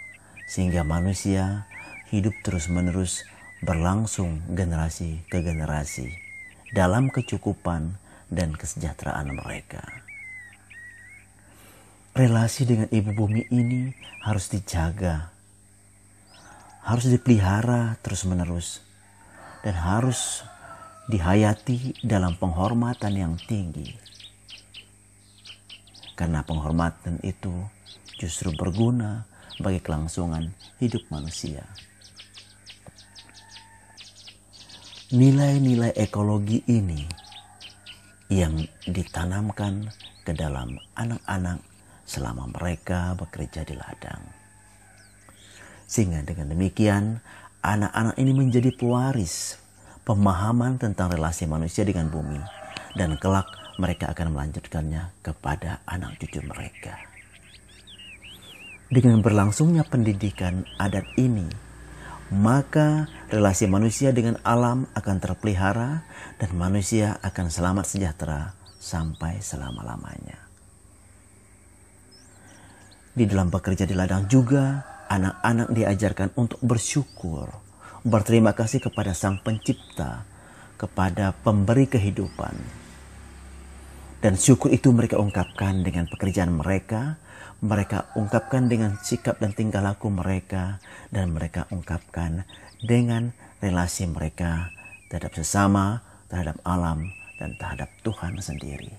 sehingga manusia hidup terus-menerus berlangsung generasi ke generasi dalam kecukupan dan kesejahteraan mereka. Relasi dengan ibu bumi ini harus dijaga, harus dipelihara terus-menerus, dan harus dihayati dalam penghormatan yang tinggi. Karena penghormatan itu justru berguna bagi kelangsungan hidup manusia. Nilai-nilai ekologi ini yang ditanamkan ke dalam anak-anak selama mereka bekerja di ladang. Sehingga dengan demikian, anak-anak ini menjadi pewaris pemahaman tentang relasi manusia dengan bumi, dan kelak mereka akan melanjutkannya kepada anak cucu mereka. Dengan berlangsungnya pendidikan adat ini, maka relasi manusia dengan alam akan terpelihara dan manusia akan selamat sejahtera sampai selama-lamanya. Di dalam bekerja di ladang juga, anak-anak diajarkan untuk bersyukur, berterima kasih kepada Sang Pencipta, kepada pemberi kehidupan. Dan syukur itu mereka ungkapkan dengan pekerjaan mereka ungkapkan dengan sikap dan tingkah laku mereka, dan mereka ungkapkan dengan relasi mereka terhadap sesama, terhadap alam, dan terhadap Tuhan sendiri.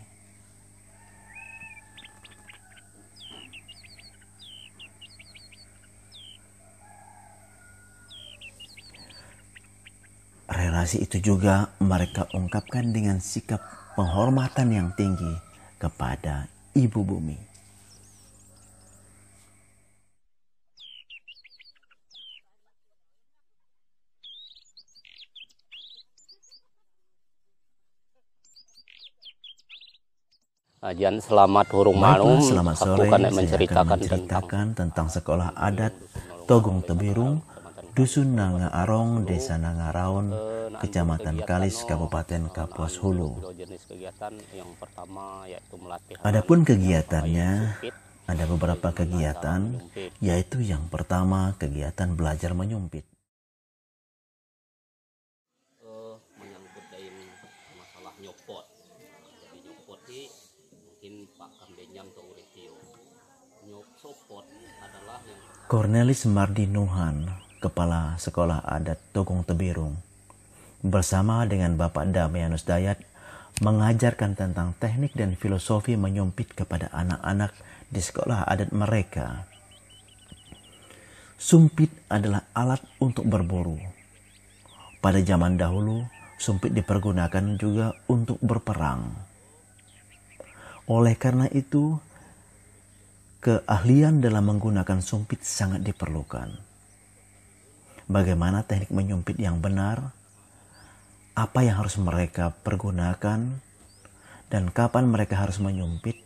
Relasi itu juga mereka ungkapkan dengan sikap penghormatan yang tinggi kepada ibu bumi. Ajan selamat hurung malum. Selamat sore, aku saya menceritakan tentang sekolah adat Togong Tebirung, Dusun Nanga Arong, Desa Nangaraon, Kecamatan Kalis, Kabupaten Kapuas Hulu. Adapun kegiatannya, ada beberapa kegiatan, yaitu yang pertama kegiatan belajar menyumpit. Menyangkut dengan masalah nyopot. Jadi nyopot ini mungkin Pak Kamdenyam atau Uretio. Nyopot adalah yang Cornelis Mardi Nuhan, Kepala Sekolah Adat Togong Tebirung, bersama dengan Bapak Damianus Dayat, mengajarkan tentang teknik dan filosofi menyumpit kepada anak-anak di sekolah adat mereka. Sumpit adalah alat untuk berburu. Pada zaman dahulu, sumpit dipergunakan juga untuk berperang. Oleh karena itu, keahlian dalam menggunakan sumpit sangat diperlukan. Bagaimana teknik menyumpit yang benar, apa yang harus mereka pergunakan, dan kapan mereka harus menyumpit,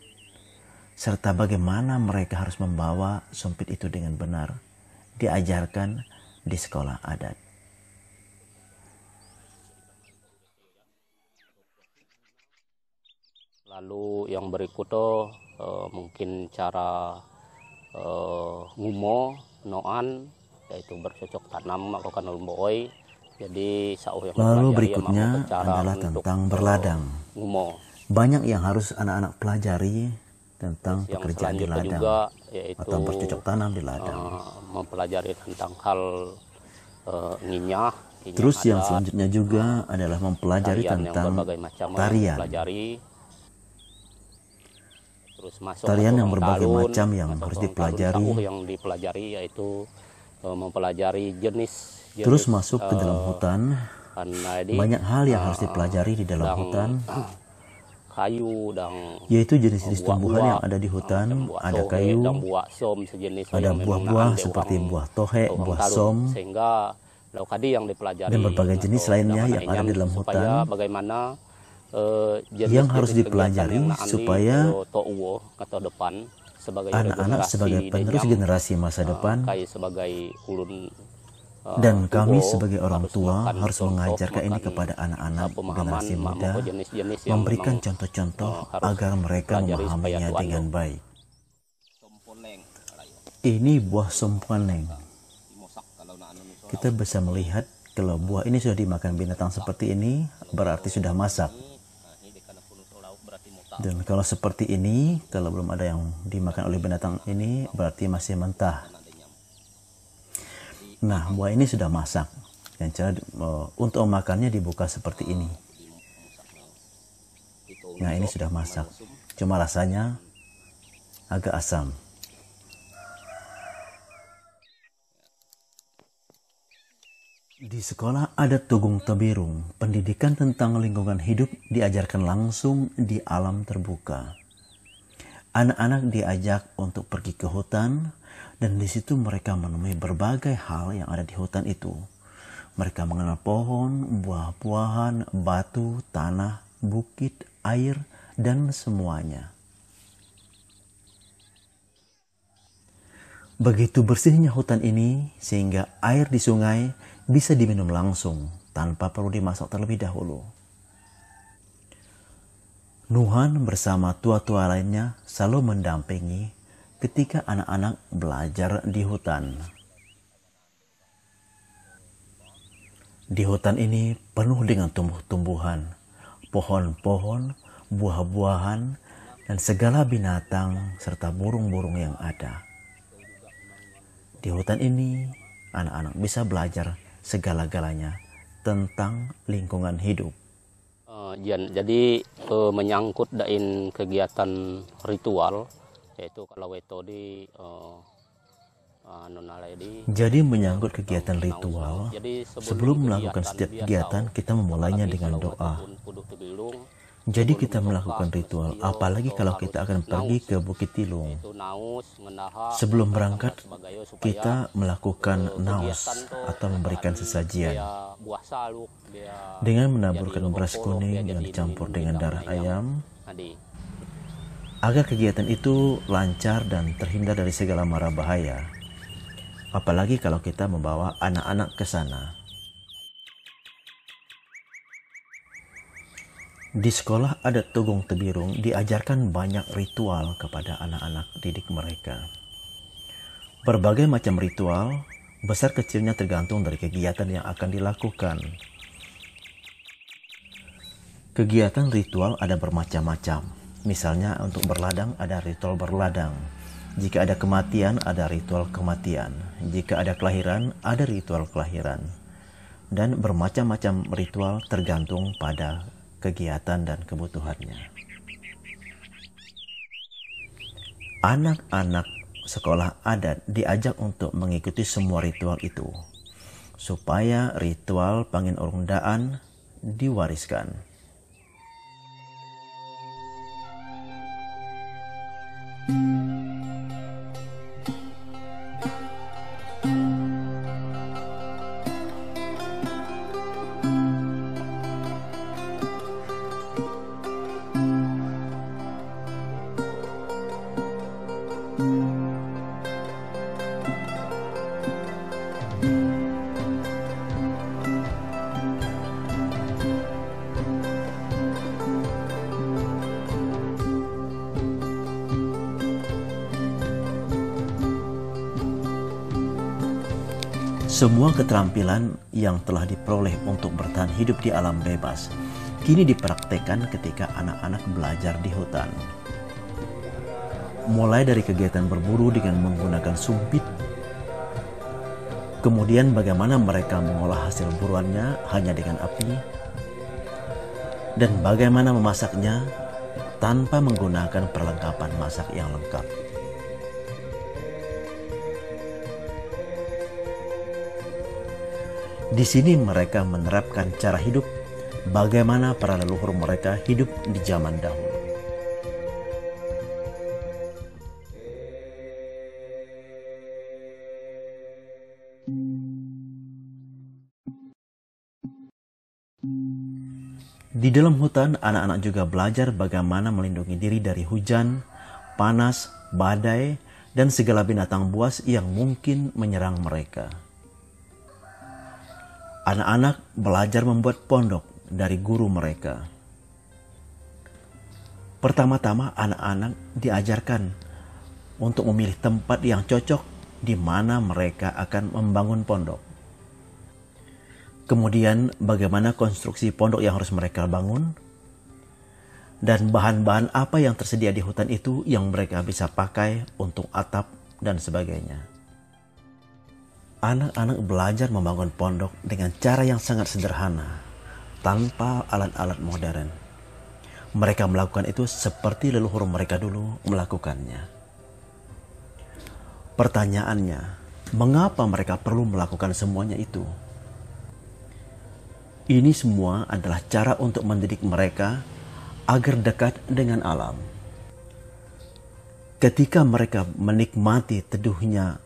serta bagaimana mereka harus membawa sumpit itu dengan benar, diajarkan di sekolah adat. Lalu yang berikutnya mungkin cara ngumo noan, yaitu bercocok tanam melakukan lomboy. Jadi lalu berikutnya adalah tentang berladang. Ngumo. Banyak yang harus anak-anak pelajari tentang pekerjaan di ladang juga, yaitu, atau bercocok tanam di ladang. Mempelajari tentang hal nginyah. Terus yang selanjutnya juga adalah mempelajari tentang tarian. Terus masuk tarian yang berbagai macam yang harus dipelajari. Yang dipelajari yaitu mempelajari jenis. Terus masuk ke dalam hutan. Banyak hal yang harus dipelajari di dalam hutan. Kayu dan yaitu jenis-jenis tumbuhan yang ada di hutan. Ada kayu, ada buah-buah seperti buah tohe, buah som, sehingga yang dipelajari dan berbagai jenis lainnya yang ada di dalam hutan. Bagaimana yang harus dipelajari supaya anak-anak sebagai penerus generasi masa depan dan kami sebagai orang tua harus mengajarkan ini kepada anak-anak generasi muda, memberikan contoh-contoh agar mereka memahaminya dengan baik. Ini buah somponeng. Kita bisa melihat kalau buah ini sudah dimakan binatang seperti ini, berarti sudah masak. Dan kalau seperti ini, kalau belum ada yang dimakan oleh binatang ini, berarti masih mentah. Nah, buah ini sudah masak. Dan cara untuk memakannya dibuka seperti ini. Nah, ini sudah masak. Cuma rasanya agak asam. Di sekolah adat Tugung Tebirung, pendidikan tentang lingkungan hidup diajarkan langsung di alam terbuka. Anak-anak diajak untuk pergi ke hutan, dan di situ mereka menemui berbagai hal yang ada di hutan itu. Mereka mengenal pohon, buah-buahan, batu, tanah, bukit, air, dan semuanya. Begitu bersihnya hutan ini, sehingga air di sungai bisa diminum langsung tanpa perlu dimasak terlebih dahulu. Nuhan bersama tua-tua lainnya selalu mendampingi ketika anak-anak belajar di hutan. Di hutan ini penuh dengan tumbuh-tumbuhan, pohon-pohon, buah-buahan, dan segala binatang serta burung-burung yang ada. Di hutan ini, anak-anak bisa belajar segala-galanya tentang lingkungan hidup. Jadi menyangkut dain kegiatan ritual, yaitu kalau itu di jadi menyangkut kegiatan ritual, sebelum melakukan setiap kegiatan kita memulainya dengan doa. Jadi kita melakukan ritual, apalagi kalau kita akan pergi ke Bukit Tilung. Sebelum berangkat, kita melakukan naos atau memberikan sesajian. Dengan menaburkan beras kuning yang dicampur dengan darah ayam, agar kegiatan itu lancar dan terhindar dari segala mara bahaya. Apalagi kalau kita membawa anak-anak ke sana. Di sekolah adat Tugung Tebirung diajarkan banyak ritual kepada anak-anak didik mereka. Berbagai macam ritual, besar kecilnya tergantung dari kegiatan yang akan dilakukan. Kegiatan ritual ada bermacam-macam. Misalnya untuk berladang ada ritual berladang. Jika ada kematian ada ritual kematian. Jika ada kelahiran ada ritual kelahiran. Dan bermacam-macam ritual tergantung pada kegiatan dan kebutuhannya. Anak-anak sekolah adat diajak untuk mengikuti semua ritual itu supaya ritual Pangin Urung Daan diwariskan. Semua keterampilan yang telah diperoleh untuk bertahan hidup di alam bebas kini dipraktekkan ketika anak-anak belajar di hutan. Mulai dari kegiatan berburu dengan menggunakan sumpit, kemudian bagaimana mereka mengolah hasil buruannya hanya dengan api, dan bagaimana memasaknya tanpa menggunakan perlengkapan masak yang lengkap. Di sini mereka menerapkan cara hidup bagaimana para leluhur mereka hidup di zaman dahulu. Di dalam hutan, anak-anak juga belajar bagaimana melindungi diri dari hujan, panas, badai, dan segala binatang buas yang mungkin menyerang mereka. Anak-anak belajar membuat pondok dari guru mereka. Pertama-tama anak-anak diajarkan untuk memilih tempat yang cocok di mana mereka akan membangun pondok. Kemudian bagaimana konstruksi pondok yang harus mereka bangun, dan bahan-bahan apa yang tersedia di hutan itu yang mereka bisa pakai untuk atap dan sebagainya. Anak-anak belajar membangun pondok dengan cara yang sangat sederhana, tanpa alat-alat modern. Mereka melakukan itu seperti leluhur mereka dulu melakukannya. Pertanyaannya, mengapa mereka perlu melakukan semuanya itu? Ini semua adalah cara untuk mendidik mereka agar dekat dengan alam. Ketika mereka menikmati teduhnya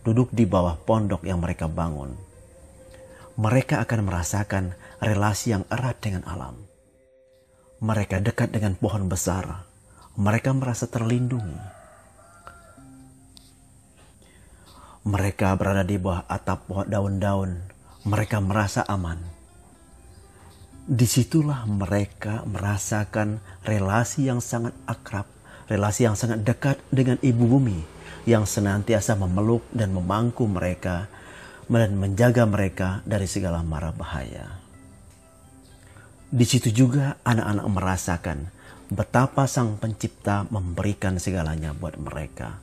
duduk di bawah pondok yang mereka bangun, mereka akan merasakan relasi yang erat dengan alam. Mereka dekat dengan pohon besar. Mereka merasa terlindungi. Mereka berada di bawah atap pohon daun-daun. Mereka merasa aman. Disitulah mereka merasakan relasi yang sangat akrab, relasi yang sangat dekat dengan ibu bumi yang senantiasa memeluk dan memangku mereka dan menjaga mereka dari segala mara bahaya. Di situ juga anak-anak merasakan betapa Sang Pencipta memberikan segalanya buat mereka.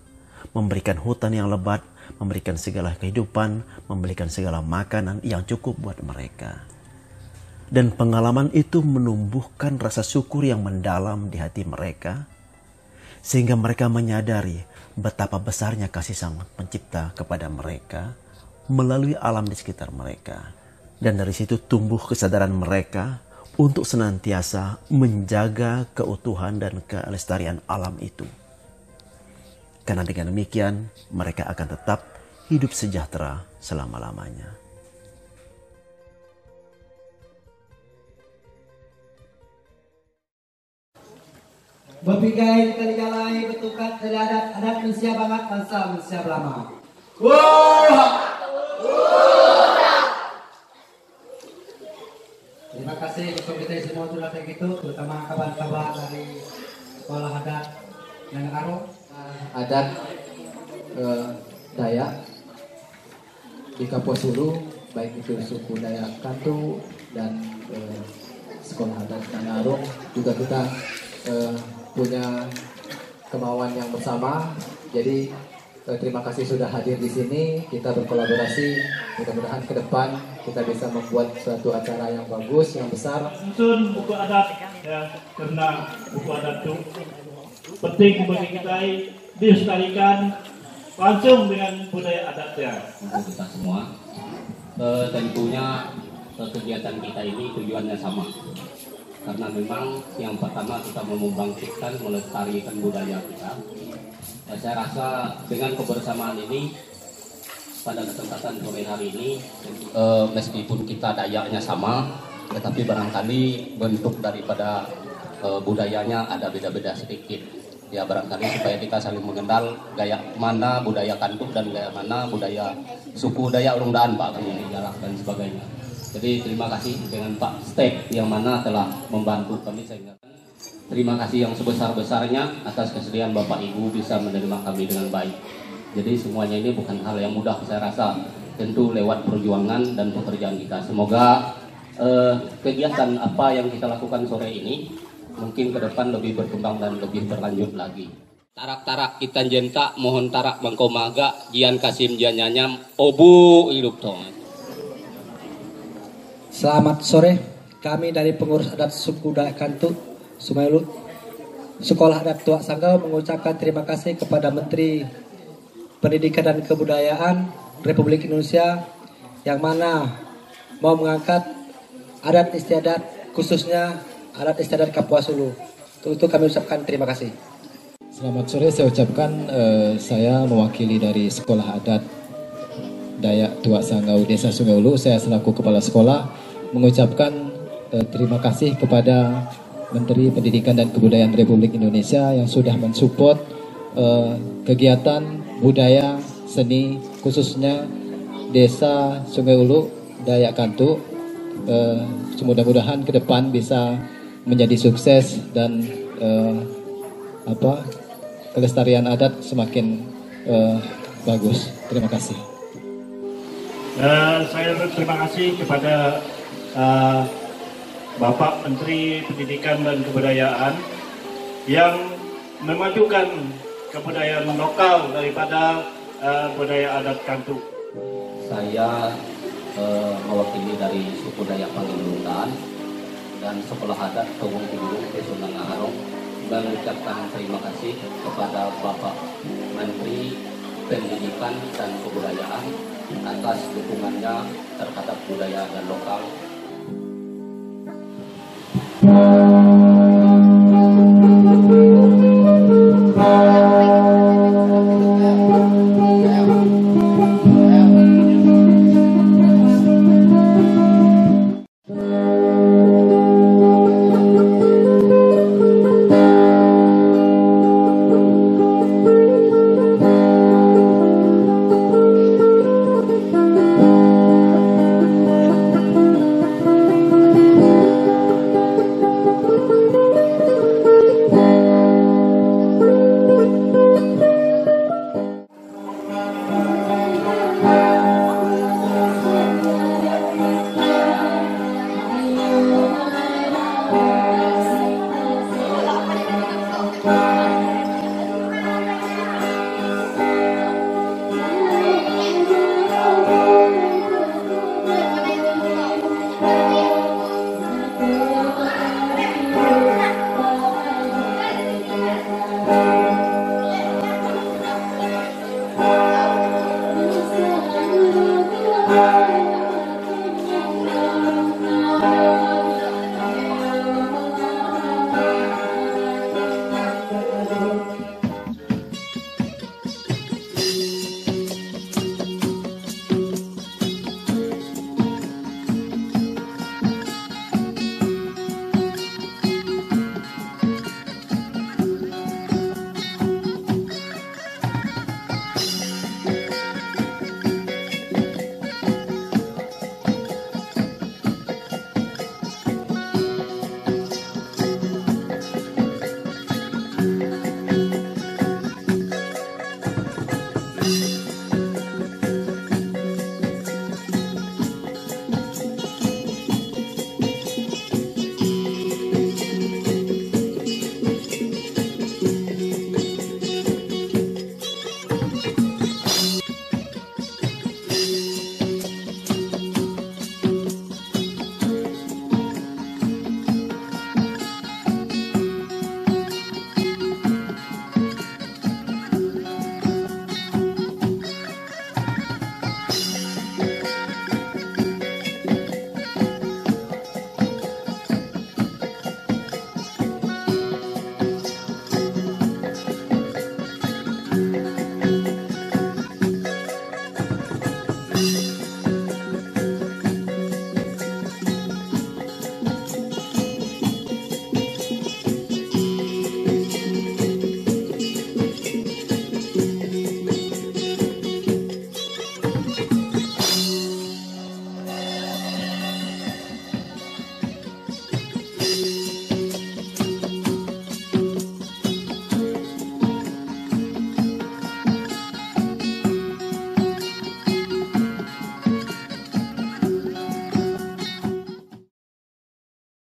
Memberikan hutan yang lebat, memberikan segala kehidupan, memberikan segala makanan yang cukup buat mereka. Dan pengalaman itu menumbuhkan rasa syukur yang mendalam di hati mereka, sehingga mereka menyadari betapa besarnya kasih Sang Pencipta kepada mereka melalui alam di sekitar mereka. Dan dari situ tumbuh kesadaran mereka untuk senantiasa menjaga keutuhan dan kelestarian alam itu. Karena dengan demikian mereka akan tetap hidup sejahtera selama-lamanya. Berpikai kaligalai bertukat dari adat manusia banget bangsa manusia lama. Terima kasih untuk kita semua sudah kayak gitu, terutama kawan-kawan dari sekolah adat Nangaro. Adat Dayak di Kapuasulu, baik itu suku Dayak Kantu dan sekolah adat Nangaro, juga kita punya kemauan yang bersama. Jadi terima kasih sudah hadir di sini. Kita berkolaborasi. Mudah-mudahan ke depan kita bisa membuat suatu acara yang bagus, yang besar. Susun buku adat ya, karena buku adat itu penting bagi kita dilestarikan langsung dengan budaya adatnya. Untuk kita semua, tentunya kegiatan kita ini tujuannya sama. Karena memang yang pertama kita mau membangkitkan, melestarikan budaya kita. Saya rasa dengan kebersamaan ini pada kesempatan sore hari ini, meskipun kita Dayaknya sama, tetapi barangkali bentuk daripada budayanya ada beda-beda sedikit. Ya barangkali supaya kita saling mengenal gaya mana budaya Kantuk dan gaya mana budaya suku Dayak Rungdaan, Pak, dan sebagainya. Jadi terima kasih dengan Pak Stek yang mana telah membantu kami, sehingga terima kasih yang sebesar-besarnya atas kesediaan Bapak Ibu bisa menerima kami dengan baik. Jadi semuanya ini bukan hal yang mudah, saya rasa tentu lewat perjuangan dan pekerjaan kita. Semoga kegiatan apa yang kita lakukan sore ini mungkin ke depan lebih berkembang dan lebih berlanjut lagi. Tarak-tarak kita jenta mohon tarak bangko maga jian kasim jian nyanyam obu hidup tong. Selamat sore, kami dari pengurus adat suku Dayak Kantu Sumaelu Sekolah Adat Tuak Sanggau mengucapkan terima kasih kepada Menteri Pendidikan dan Kebudayaan Republik Indonesia yang mana mau mengangkat adat istiadat, khususnya adat istiadat Kapuas Hulu. Untuk itu kami ucapkan terima kasih. Selamat sore, saya ucapkan saya mewakili dari Sekolah Adat Dayak Tuak Sanggau Desa Sungai Ulu. Saya selaku Kepala Sekolah mengucapkan terima kasih kepada Menteri Pendidikan dan Kebudayaan Republik Indonesia yang sudah mensupport kegiatan budaya seni khususnya Desa Sungai Ulu Dayak Kantu. Mudah-mudahan ke depan bisa menjadi sukses dan kelestarian adat semakin bagus. Terima kasih. Saya berterima kasih kepada Bapak Menteri Pendidikan dan Kebudayaan yang memajukan kebudayaan lokal daripada budaya adat Kantu. Saya mewakili dari suku Dayak Panginundan dan Sekolah Adat Tobong Tidurung Desa Nangaharong mengucapkan terima kasih kepada Bapak Menteri Pendidikan dan Kebudayaan atas dukungannya terhadap budaya dan lokal.